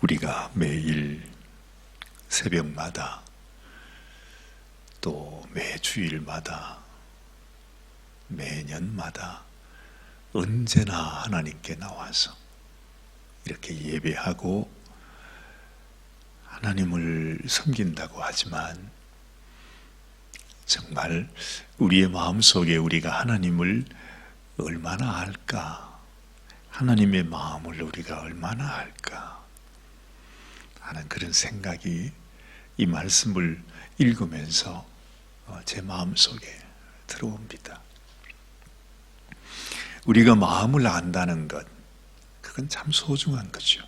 우리가 매일 새벽마다 또 매주일마다 매년마다 언제나 하나님께 나와서 이렇게 예배하고 하나님을 섬긴다고 하지만 정말 우리의 마음속에 우리가 하나님을 얼마나 알까? 하나님의 마음을 우리가 얼마나 알까? 하는 그런 생각이 이 말씀을 읽으면서 제 마음속에 들어옵니다. 우리가 마음을 안다는 것, 그건 참 소중한 거죠.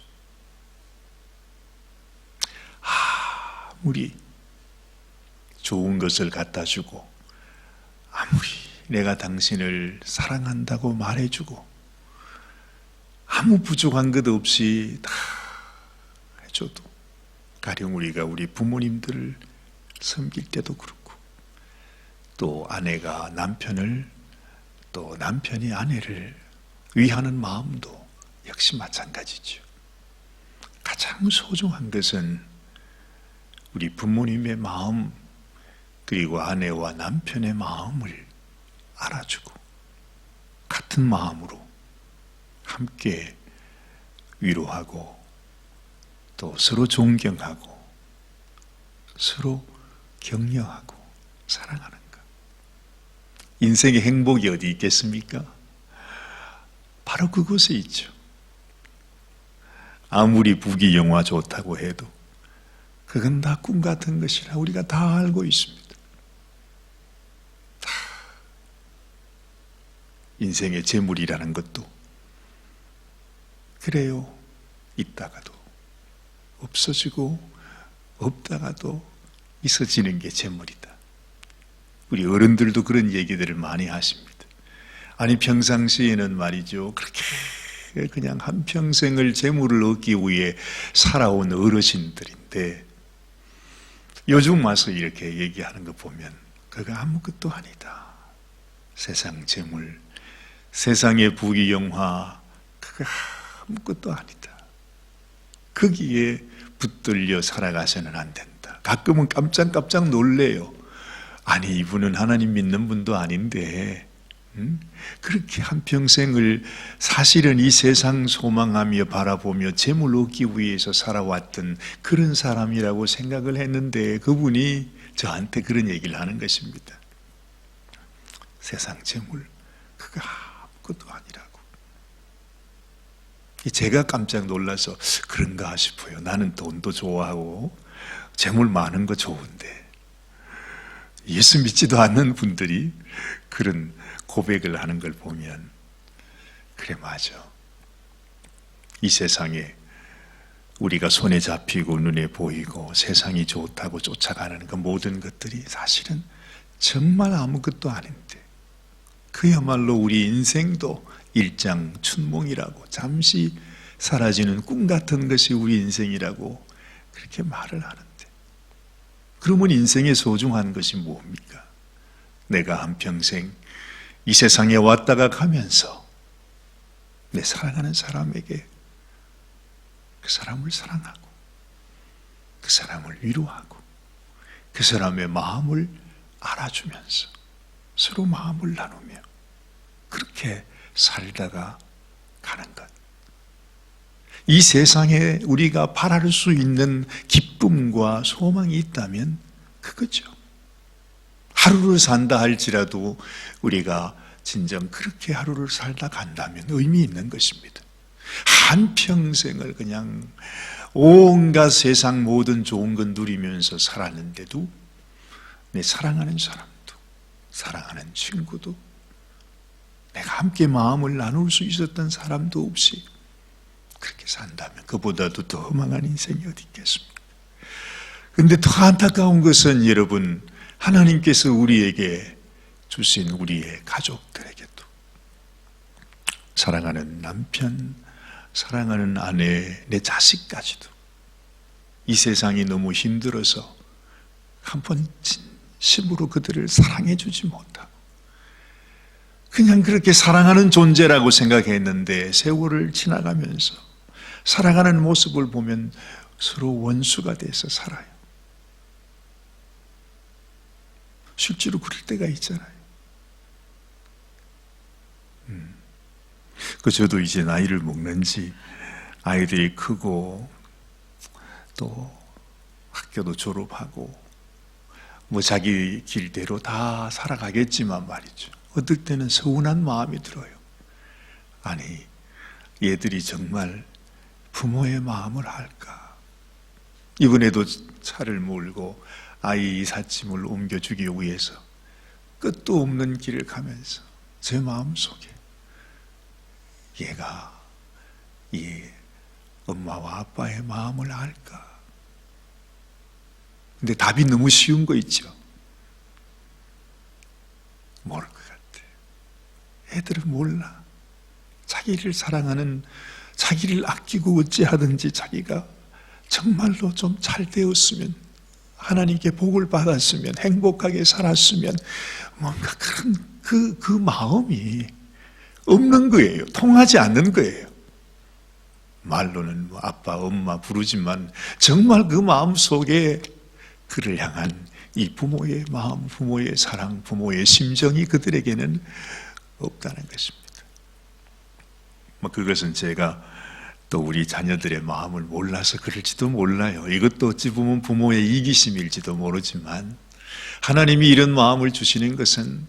아무리 좋은 것을 갖다 주고 아무리 내가 당신을 사랑한다고 말해주고 아무 부족한 것 없이 다 해줘도, 가령 우리가 우리 부모님들을 섬길 때도 그렇고, 또 아내가 남편을, 또 남편이 아내를 위하는 마음도 역시 마찬가지죠. 가장 소중한 것은 우리 부모님의 마음, 그리고 아내와 남편의 마음을 알아주고 같은 마음으로 함께 위로하고 또 서로 존경하고 서로 격려하고 사랑하는 것. 인생의 행복이 어디 있겠습니까? 바로 그곳에 있죠. 아무리 부귀영화 좋다고 해도 그건 다 꿈 같은 것이라 우리가 다 알고 있습니다. 다 인생의 재물이라는 것도 그래요. 있다가도 없어지고 없다가도 있어지는 게 재물이다. 우리 어른들도 그런 얘기들을 많이 하십니다. 아니 평상시에는 말이죠, 그렇게 그냥 한평생을 재물을 얻기 위해 살아온 어르신들인데 요즘 와서 이렇게 얘기하는 거 보면 그거 아무것도 아니다. 세상 재물, 세상의 부귀영화, 그거 아무것도 아니다. 거기에 붙들려 살아가서는 안 된다. 가끔은 깜짝깜짝 놀래요. 아니 이분은 하나님 믿는 분도 아닌데 그렇게 한평생을 사실은 이 세상 소망하며 바라보며 재물 얻기 위해서 살아왔던 그런 사람이라고 생각을 했는데 그분이 저한테 그런 얘기를 하는 것입니다. 세상 재물 그거 아무것도 아니라고. 제가 깜짝 놀라서 그런가 싶어요. 나는 돈도 좋아하고 재물 많은 거 좋은데 예수 믿지도 않는 분들이 그런 고백을 하는 걸 보면 그래 맞아. 이 세상에 우리가 손에 잡히고 눈에 보이고 세상이 좋다고 쫓아가는 그 모든 것들이 사실은 정말 아무것도 아닌데 그야말로 우리 인생도 일장춘몽이라고, 잠시 사라지는 꿈 같은 것이 우리 인생이라고 그렇게 말을 하는데, 그러면 인생의 소중한 것이 뭡니까? 내가 한평생 이 세상에 왔다가 가면서 내 사랑하는 사람에게 그 사람을 사랑하고 그 사람을 위로하고 그 사람의 마음을 알아주면서 서로 마음을 나누며 그렇게 살다가 가는 것. 이 세상에 우리가 바랄 수 있는 기쁨과 소망이 있다면 그거죠. 하루를 산다 할지라도 우리가 진정 그렇게 하루를 살다 간다면 의미 있는 것입니다. 한평생을 그냥 온갖 세상 모든 좋은 건 누리면서 살았는데도 내 사랑하는 사람도, 사랑하는 친구도, 내가 함께 마음을 나눌 수 있었던 사람도 없이 그렇게 산다면 그보다도 더 허망한 인생이 어디 있겠습니까? 그런데 더 안타까운 것은 여러분, 하나님께서 우리에게 주신 우리의 가족들에게도, 사랑하는 남편, 사랑하는 아내, 내 자식까지도 이 세상이 너무 힘들어서 한번 진심으로 그들을 사랑해 주지 못하고 그냥 그렇게 사랑하는 존재라고 생각했는데 세월을 지나가면서 살아가는 모습을 보면 서로 원수가 돼서 살아요. 실제로 그럴 때가 있잖아요. 저도 이제 나이를 먹는지 아이들이 크고 또 학교도 졸업하고 뭐 자기 길대로 다 살아가겠지만 말이죠. 어떨 때는 서운한 마음이 들어요. 아니, 얘들이 정말 부모의 마음을 알까? 이번에도 차를 몰고 아이 이삿짐을 옮겨주기 위해서 끝도 없는 길을 가면서 제 마음속에 얘가 이 엄마와 아빠의 마음을 알까? 근데 답이 너무 쉬운 거 있죠. 모를 것 같아. 애들은 몰라. 자기를 사랑하는, 자기를 아끼고 어찌하든지 자기가 정말로 좀 잘 되었으면, 하나님께 복을 받았으면, 행복하게 살았으면, 뭔가 그런 그 마음이 없는 거예요. 통하지 않는 거예요. 말로는 뭐 아빠, 엄마 부르지만 정말 그 마음 속에 그를 향한 이 부모의 마음, 부모의 사랑, 부모의 심정이 그들에게는 없다는 것입니다. 뭐 그것은 제가 또 우리 자녀들의 마음을 몰라서 그럴지도 몰라요. 이것도 어찌 보면 부모의 이기심일지도 모르지만 하나님이 이런 마음을 주시는 것은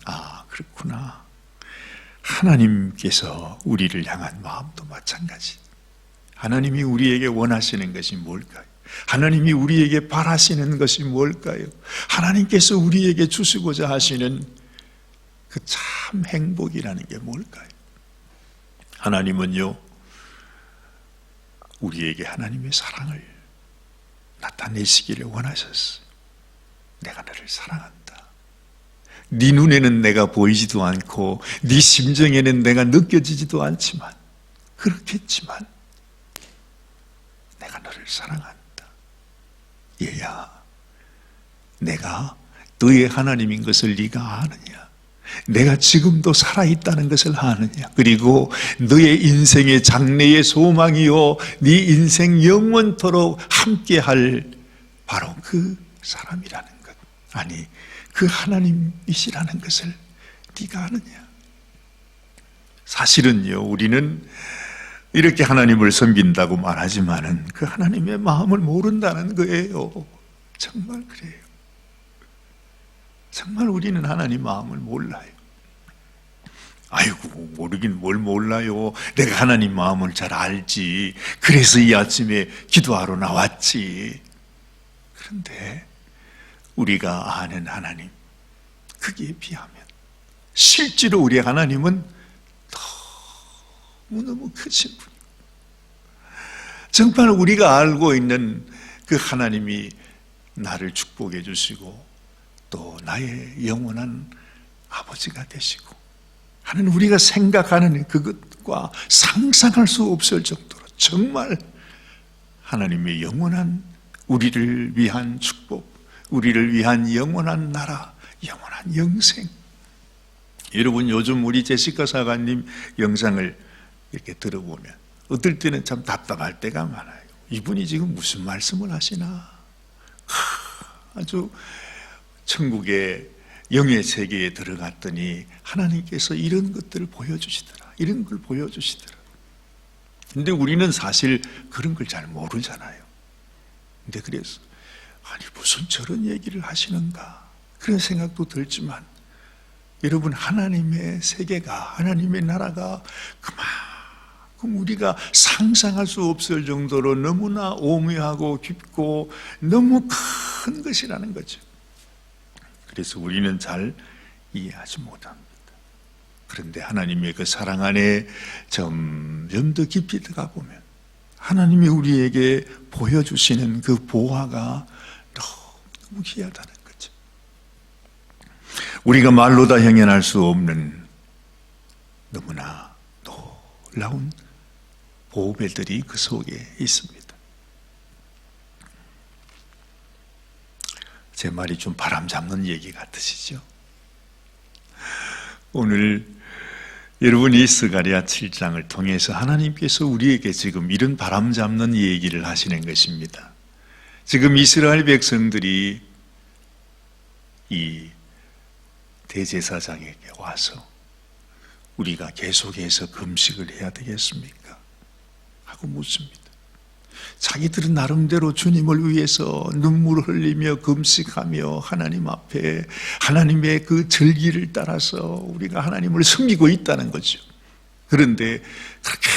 그렇구나. 하나님께서 우리를 향한 마음도 마찬가지. 하나님이 우리에게 원하시는 것이 뭘까요? 하나님이 우리에게 바라시는 것이 뭘까요? 하나님께서 우리에게 주시고자 하시는 그 참 행복이라는 게 뭘까요? 하나님은요, 우리에게 하나님의 사랑을 나타내시기를 원하셨어요. 내가 너를 사랑한다. 네 눈에는 내가 보이지도 않고 네 심정에는 내가 느껴지지도 않지만, 그렇겠지만 내가 너를 사랑한다. 얘야, 내가 너의 하나님인 것을 네가 아느냐? 내가 지금도 살아있다는 것을 아느냐? 그리고 너의 인생의 장래의 소망이요, 네 인생 영원토록 함께할 바로 그 사람이라는 것, 아니 그 하나님이시라는 것을 네가 아느냐? 사실은요, 우리는 이렇게 하나님을 섬긴다고 말하지만은 그 하나님의 마음을 모른다는 거예요. 정말 그래요. 정말 우리는 하나님 마음을 몰라요. 아이고, 모르긴 뭘 몰라요. 내가 하나님 마음을 잘 알지. 그래서 이 아침에 기도하러 나왔지. 그런데 우리가 아는 하나님, 그게 비하면 실제로 우리 하나님은 너무너무 크신 분이고, 정말 우리가 알고 있는 그 하나님이 나를 축복해 주시고 또 나의 영원한 아버지가 되시고 하는, 우리가 생각하는 그것과 상상할 수 없을 정도로 정말 하나님의 영원한, 우리를 위한 축복, 우리를 위한 영원한 나라, 영원한 영생. 여러분, 요즘 우리 제시카 사관님 영상을 이렇게 들어보면 어떨 때는 참 답답할 때가 많아요. 이분이 지금 무슨 말씀을 하시나? 아주 천국의 영의 세계에 들어갔더니 하나님께서 이런 것들을 보여주시더라. 이런 걸 보여주시더라. 근데 우리는 사실 그런 걸 잘 모르잖아요. 근데 그래서 아니 무슨 저런 얘기를 하시는가 그런 생각도 들지만, 여러분, 하나님의 세계가, 하나님의 나라가 그만큼 우리가 상상할 수 없을 정도로 너무나 오묘하고 깊고 너무 큰 것이라는 거죠. 그래서 우리는 잘 이해하지 못합니다. 그런데 하나님의 그 사랑 안에 점점 더 깊이 들어가 보면 하나님이 우리에게 보여주시는 그 보화가 너무 귀하다는 거죠. 우리가 말로 다 형연할 수 없는 너무나 놀라운 보배들이 그 속에 있습니다. 제 말이 좀 바람 잡는 얘기 같으시죠? 오늘 여러분, 이 스가랴 7장을 통해서 하나님께서 우리에게 지금 이런 바람잡는 얘기를 하시는 것입니다. 지금 이스라엘 백성들이 이 대제사장에게 와서 우리가 계속해서 금식을 해야 되겠습니까? 하고 묻습니다. 자기들은 나름대로 주님을 위해서 눈물을 흘리며 금식하며 하나님 앞에 하나님의 그 절기를 따라서 우리가 하나님을 섬기고 있다는 거죠. 그런데 그렇게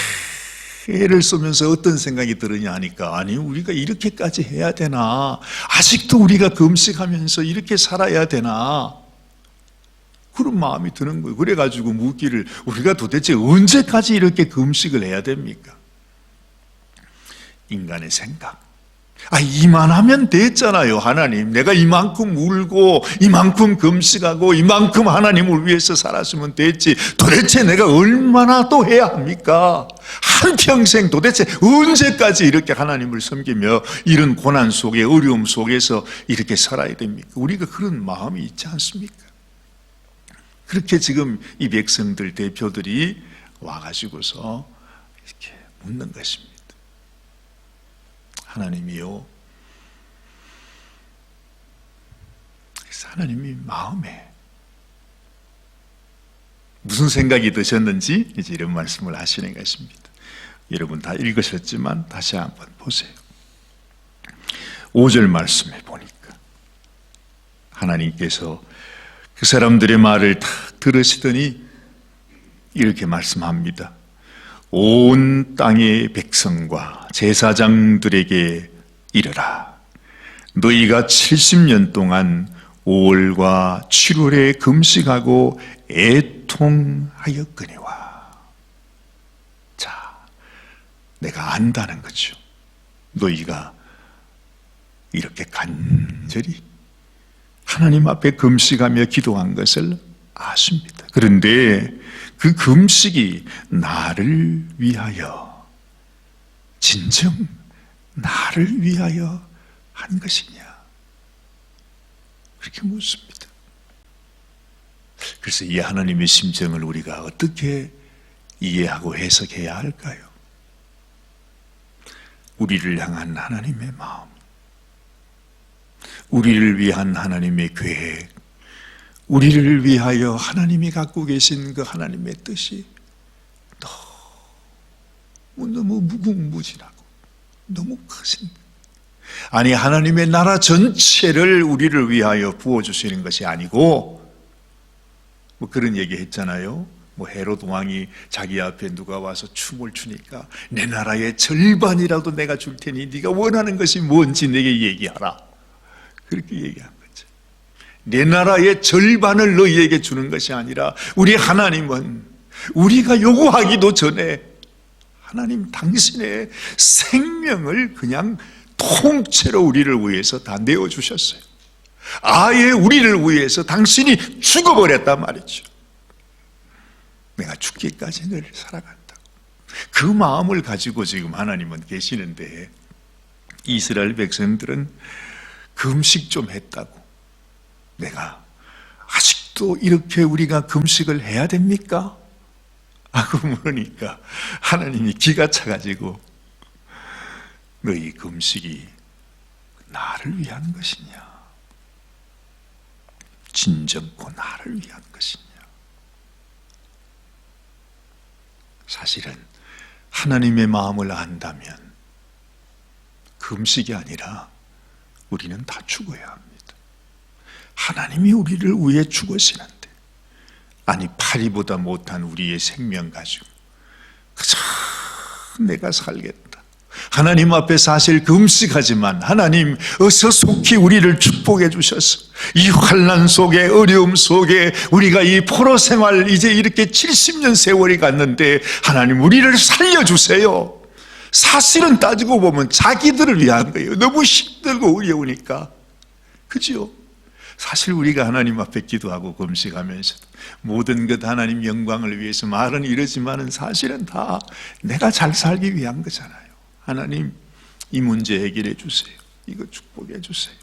애를 쏘면서 어떤 생각이 들으냐 하니까, 아니, 우리가 이렇게까지 해야 되나? 아직도 우리가 금식하면서 이렇게 살아야 되나? 그런 마음이 드는 거예요. 그래가지고 묻기를, 우리가 도대체 언제까지 이렇게 금식을 해야 됩니까? 인간의 생각. 이만하면 됐잖아요, 하나님. 내가 이만큼 울고 이만큼 금식하고 이만큼 하나님을 위해서 살았으면 됐지. 도대체 내가 얼마나 또 해야 합니까? 한평생 도대체 언제까지 이렇게 하나님을 섬기며 이런 고난 속에, 어려움 속에서 이렇게 살아야 됩니까? 우리가 그런 마음이 있지 않습니까? 그렇게 지금 이 백성들 대표들이 와가지고서 이렇게 묻는 것입니다. 하나님이요, 그래서 하나님이 마음에 무슨 생각이 드셨는지 이제 이런 말씀을 하시는 것입니다. 여러분 다 읽으셨지만 다시 한번 보세요. 5절 말씀에 보니까 하나님께서 그 사람들의 말을 다 들으시더니 이렇게 말씀합니다. 온 땅의 백성과 제사장들에게 이르라. 너희가 70년 동안 5월과 7월에 금식하고 애통하였거니와. 자, 내가 안다는 거죠. 너희가 이렇게 간절히 하나님 앞에 금식하며 기도한 것을 아십니다. 그런데 그 금식이 나를 위하여, 진정 나를 위하여 한 것이냐? 그렇게 묻습니다. 그래서 이 하나님의 심정을 우리가 어떻게 이해하고 해석해야 할까요? 우리를 향한 하나님의 마음, 우리를 위한 하나님의 계획, 우리를 위하여 하나님이 갖고 계신 그 하나님의 뜻이 너무 무궁무진하고 너무 크신, 아니 하나님의 나라 전체를 우리를 위하여 부어주시는 것이 아니고, 뭐 그런 얘기 했잖아요. 뭐 헤롯 왕이 자기 앞에 누가 와서 춤을 추니까 내 나라의 절반이라도 내가 줄 테니 네가 원하는 것이 뭔지 내게 얘기하라, 그렇게 얘기한 거죠. 내 나라의 절반을 너희에게 주는 것이 아니라 우리 하나님은 우리가 요구하기도 전에 하나님 당신의 생명을 그냥 통째로 우리를 위해서 다 내어주셨어요. 아예 우리를 위해서 당신이 죽어버렸단 말이죠. 내가 죽기까지 늘 살아간다고. 그 마음을 가지고 지금 하나님은 계시는데, 이스라엘 백성들은 금식 좀 했다고 내가 아직도 이렇게 우리가 금식을 해야 됩니까? 하고 물으니까 하나님이 기가 차가지고, 너희 금식이 나를 위한 것이냐, 진정코 나를 위한 것이냐. 사실은 하나님의 마음을 안다면 금식이 아니라 우리는 다 죽어야 합니다. 하나님이 우리를 위해 죽으시는데, 아니 파리보다 못한 우리의 생명 가지고 그저 내가 살겠다, 하나님 앞에 사실 금식하지만 하나님 어서 속히 우리를 축복해 주셔서 이 환난 속에, 어려움 속에 우리가 이 포로 생활 이제 이렇게 70년 세월이 갔는데 하나님 우리를 살려주세요. 사실은 따지고 보면 자기들을 위한 거예요. 너무 힘들고 어려우니까. 그죠? 사실 우리가 하나님 앞에 기도하고 금식하면서 모든 것 하나님 영광을 위해서 말은 이러지만은 사실은 다 내가 잘 살기 위한 거잖아요. 하나님 이 문제 해결해 주세요. 이거 축복해 주세요.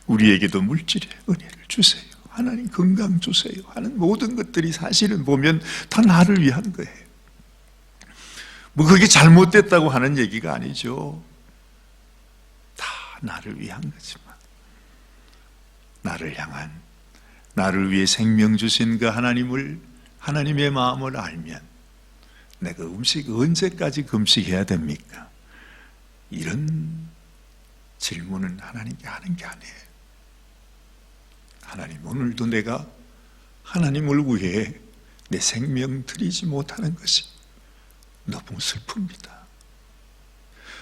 우리에게도 물질의 은혜를 주세요. 하나님 건강 주세요 하는 모든 것들이 사실은 보면 다 나를 위한 거예요. 뭐 그게 잘못됐다고 하는 얘기가 아니죠. 다 나를 위한 거지만, 나를 향한, 나를 위해 생명 주신 그 하나님의 마음을 알면 내가 음식 언제까지 금식해야 됩니까? 이런 질문은 하나님께 하는 게 아니에요. 하나님, 오늘도 내가 하나님을 위해 내 생명 드리지 못하는 것이 너무 슬픕니다.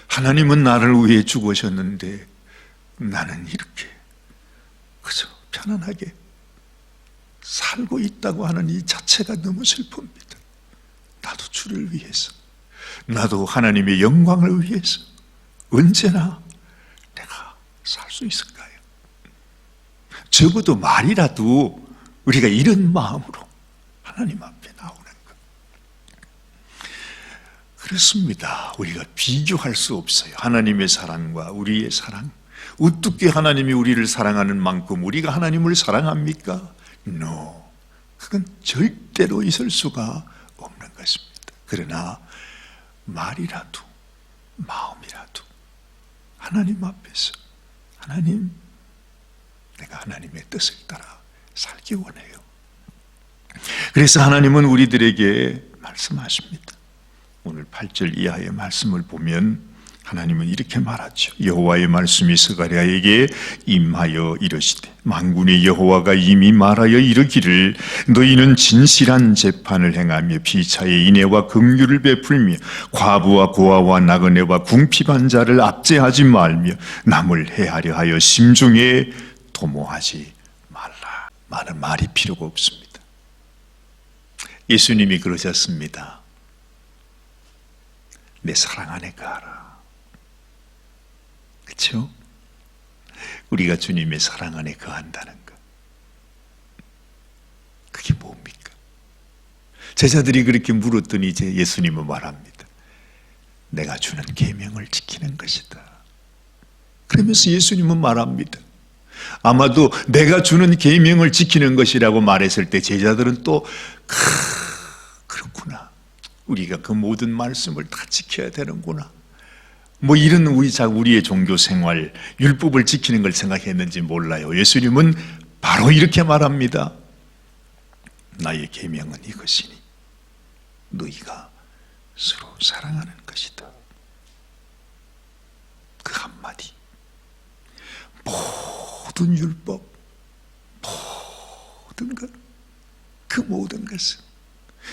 하나님은 나를 위해 죽으셨는데 나는 이렇게 그저 편안하게 살고 있다고 하는 이 자체가 너무 슬픕니다. 나도 주를 위해서, 나도 하나님의 영광을 위해서 언제나 내가 살 수 있을까요? 적어도 말이라도 우리가 이런 마음으로 하나님 앞에 나오는 것, 그렇습니다. 우리가 비교할 수 없어요. 하나님의 사랑과 우리의 사랑. 어떻게 하나님이 우리를 사랑하는 만큼 우리가 하나님을 사랑합니까? No. 그건 절대로 있을 수가 없는 것입니다. 그러나 말이라도, 마음이라도 하나님 앞에서, 하나님, 내가 하나님의 뜻을 따라 살기 원해요. 그래서 하나님은 우리들에게 말씀하십니다. 오늘 8절 이하의 말씀을 보면 하나님은 이렇게 말하죠. 여호와의 말씀이 스가랴에게 임하여 이르시되, 만군의 여호와가 이미 말하여 이르기를, 너희는 진실한 재판을 행하며 피차의 인애와 긍휼을 베풀며 과부와 고아와 나그네와 궁핍한 자를 압제하지 말며 남을 해하려 하여 심중에 도모하지 말라. 많은 말이 필요가 없습니다. 예수님이 그러셨습니다. 내 사랑 안에 거하라. 그렇죠? 우리가 주님의 사랑 안에 거한다는 것, 그게 뭡니까? 제자들이 그렇게 물었더니 이제 예수님은 말합니다. 내가 주는 계명을 지키는 것이다. 그러면서 예수님은 말합니다. 아마도 내가 주는 계명을 지키는 것이라고 말했을 때 제자들은 또 그렇구나, 우리가 그 모든 말씀을 다 지켜야 되는구나, 뭐 이런 우리의 종교 생활, 율법을 지키는 걸 생각했는지 몰라요. 예수님은 바로 이렇게 말합니다. 나의 계명은 이것이니 너희가 서로 사랑하는 것이다. 그 한마디, 모든 율법, 모든 것, 그 모든 것은,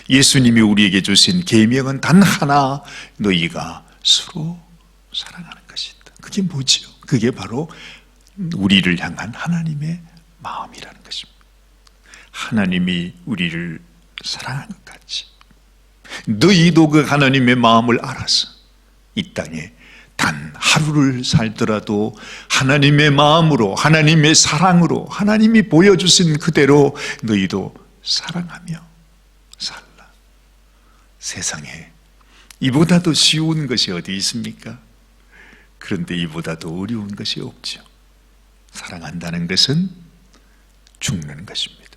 예수님이 우리에게 주신 계명은 단 하나, 너희가 서로 사랑하는 것이다. 그게 뭐지요? 그게 바로 우리를 향한 하나님의 마음이라는 것입니다. 하나님이 우리를 사랑하는 것 같이 너희도 그 하나님의 마음을 알아서 이 땅에 단 하루를 살더라도 하나님의 마음으로, 하나님의 사랑으로, 하나님이 보여주신 그대로 너희도 사랑하며 살라. 세상에 이보다도 쉬운 것이 어디 있습니까? 그런데 이보다도 어려운 것이 없죠. 사랑한다는 것은 죽는 것입니다.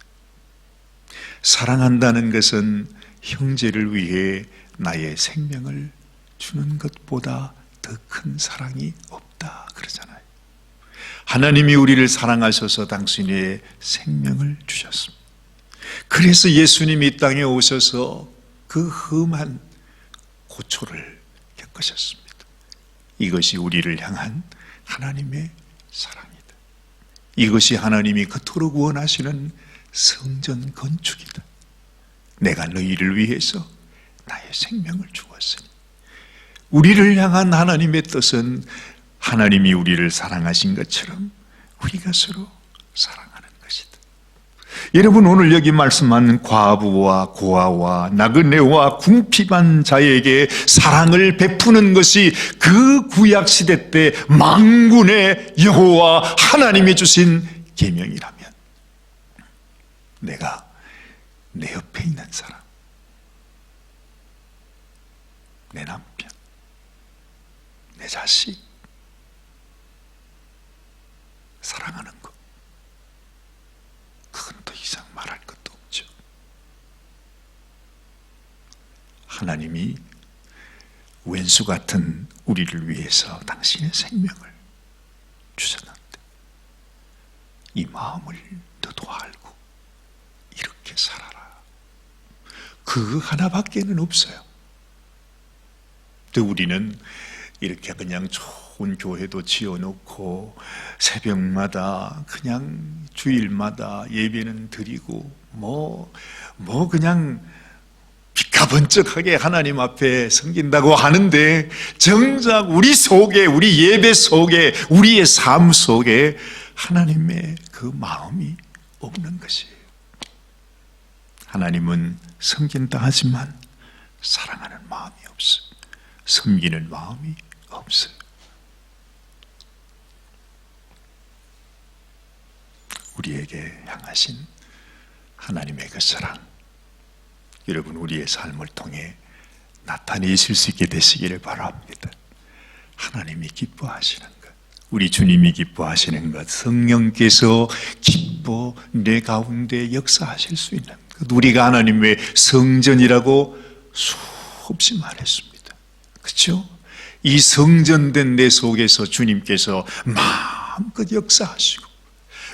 사랑한다는 것은 형제를 위해 나의 생명을 주는 것보다 더 큰 사랑이 없다 그러잖아요. 하나님이 우리를 사랑하셔서 당신의 생명을 주셨습니다. 그래서 예수님이 이 땅에 오셔서 그 험한 고초를 겪으셨습니다. 이것이 우리를 향한 하나님의 사랑이다. 이것이 하나님이 그토록 원하시는 성전 건축이다. 내가 너희를 위해서 나의 생명을 주었으니. 우리를 향한 하나님의 뜻은 하나님이 우리를 사랑하신 것처럼 우리가 서로 사랑하는 것이다. 여러분, 오늘 여기 말씀하는 과부와 고아와 나그네와 궁핍한 자에게 사랑을 베푸는 것이 그 구약 시대 때 만군의 여호와 하나님이 주신 계명이라면, 내가 내 옆에 있는 사람, 내 남편, 내 자식 사랑하는 것, 그건 하나님이 왼수 같은 우리를 위해서 당신의 생명을 주셨는데 이 마음을 너도 알고 이렇게 살아라. 그 하나밖에는 없어요. 근데 우리는 이렇게 그냥 좋은 교회도 지어놓고 새벽마다 그냥 주일마다 예배는 드리고 뭐 그냥 빛가번쩍하게 하나님 앞에 섬긴다고 하는데 정작 우리 속에, 우리 예배 속에, 우리의 삶 속에 하나님의 그 마음이 없는 것이에요. 하나님은 섬긴다 하지만 사랑하는 마음이 없어요. 섬기는 마음이 없어요. 우리에게 향하신 하나님의 그 사랑, 여러분 우리의 삶을 통해 나타내실 수 있게 되시기를 바랍니다. 하나님이 기뻐하시는 것, 우리 주님이 기뻐하시는 것, 성령께서 기뻐 내 가운데 역사하실 수 있는 것, 우리가 하나님의 성전이라고 수없이 말했습니다. 그렇죠? 이 성전된 내 속에서 주님께서 마음껏 역사하시고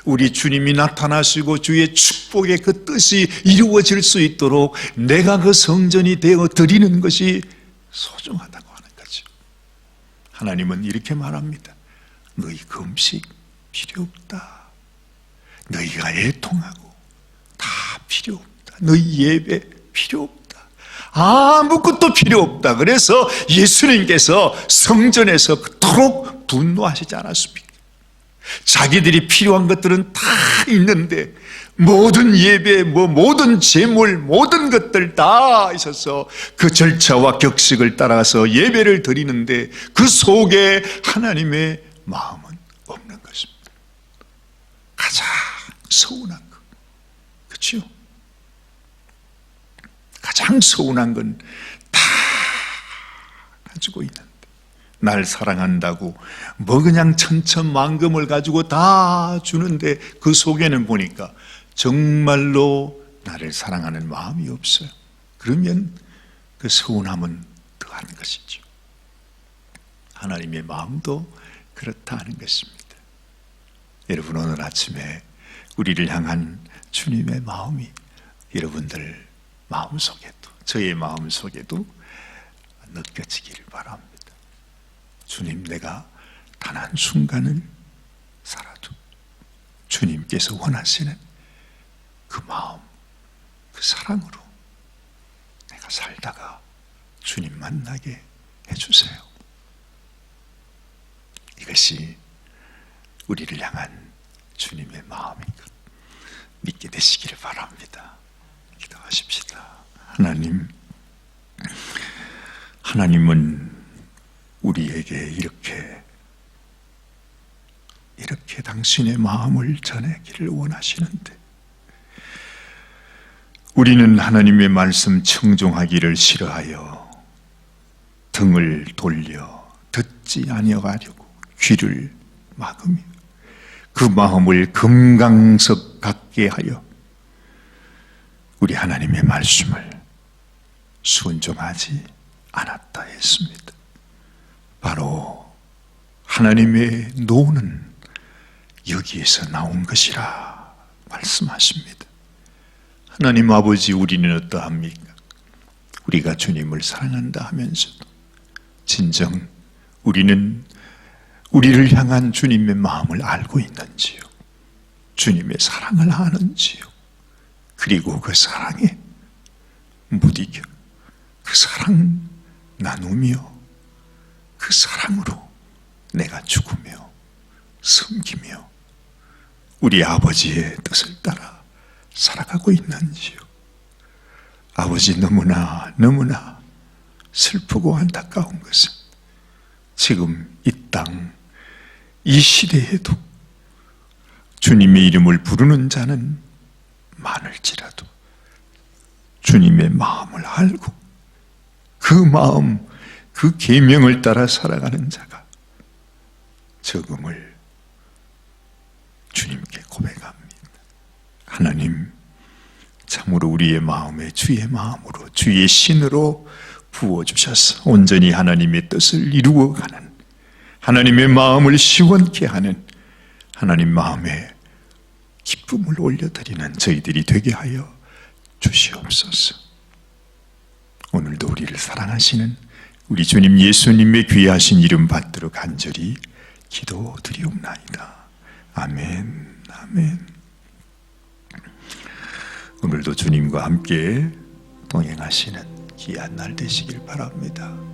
우리 주님이 나타나시고 주의 축복의 그 뜻이 이루어질 수 있도록 내가 그 성전이 되어 드리는 것이 소중하다고 하는 거죠. 하나님은 이렇게 말합니다. 너희 금식 필요 없다. 너희가 애통하고 다 필요 없다. 너희 예배 필요 없다. 아무것도 필요 없다. 그래서 예수님께서 성전에서 그토록 분노하시지 않았습니까? 자기들이 필요한 것들은 다 있는데 모든 예배, 모든 제물, 모든 것들 다 있어서 그 절차와 격식을 따라서 예배를 드리는데 그 속에 하나님의 마음은 없는 것입니다. 가장 서운한 것, 그렇죠? 가장 서운한 건 다 가지고 있는데 날 사랑한다고 뭐 그냥 천천만금을 가지고 다 주는데 그 속에는 보니까 정말로 나를 사랑하는 마음이 없어요. 그러면 그 서운함은 더한 것이죠. 하나님의 마음도 그렇다 하는 것입니다. 여러분 오늘 아침에 우리를 향한 주님의 마음이 여러분들 마음속에도 저의 마음속에도 느껴지기를 바랍니다. 주님, 내가 단 한순간을 살아도 주님께서 원하시는 그 마음, 그 사랑으로 내가 살다가 주님 만나게 해주세요. 이것이 우리를 향한 주님의 마음인 것 믿게 되시기를 바랍니다. 기도하십시다. 하나님은 우리에게 이렇게 당신의 마음을 전하기를 원하시는데 우리는 하나님의 말씀 청종하기를 싫어하여 등을 돌려 듣지 아니하려고 귀를 막으며 그 마음을 금강석 같게 하여 우리 하나님의 말씀을 순종하지 않았다 했습니다. 바로 하나님의 노는 여기에서 나온 것이라 말씀하십니다. 하나님 아버지, 우리는 어떠합니까? 우리가 주님을 사랑한다 하면서도 진정 우리는 우리를 향한 주님의 마음을 알고 있는지요? 주님의 사랑을 아는지요? 그리고 그 사랑에 못 이겨 그 사랑 나누며 그 사랑으로 내가 죽으며 섬기며 우리 아버지의 뜻을 따라 살아가고 있는지요? 아버지, 너무나 슬프고 안타까운 것은 지금 이 땅, 이 시대에도 주님의 이름을 부르는 자는 많을지라도 주님의 마음을 알고 그 마음, 그 계명을 따라 살아가는 자가 적음을 주님께 고백합니다. 하나님, 참으로 우리의 마음에 주의 마음으로, 주의 신으로 부어주셔서 온전히 하나님의 뜻을 이루어가는, 하나님의 마음을 시원케 하는, 하나님 마음에 기쁨을 올려드리는 저희들이 되게 하여 주시옵소서. 오늘도 우리를 사랑하시는 우리 주님 예수님의 귀하신 이름 받들어 간절히 기도드리옵나이다. 아멘, 아멘. 오늘도 주님과 함께 동행하시는 귀한 날 되시길 바랍니다.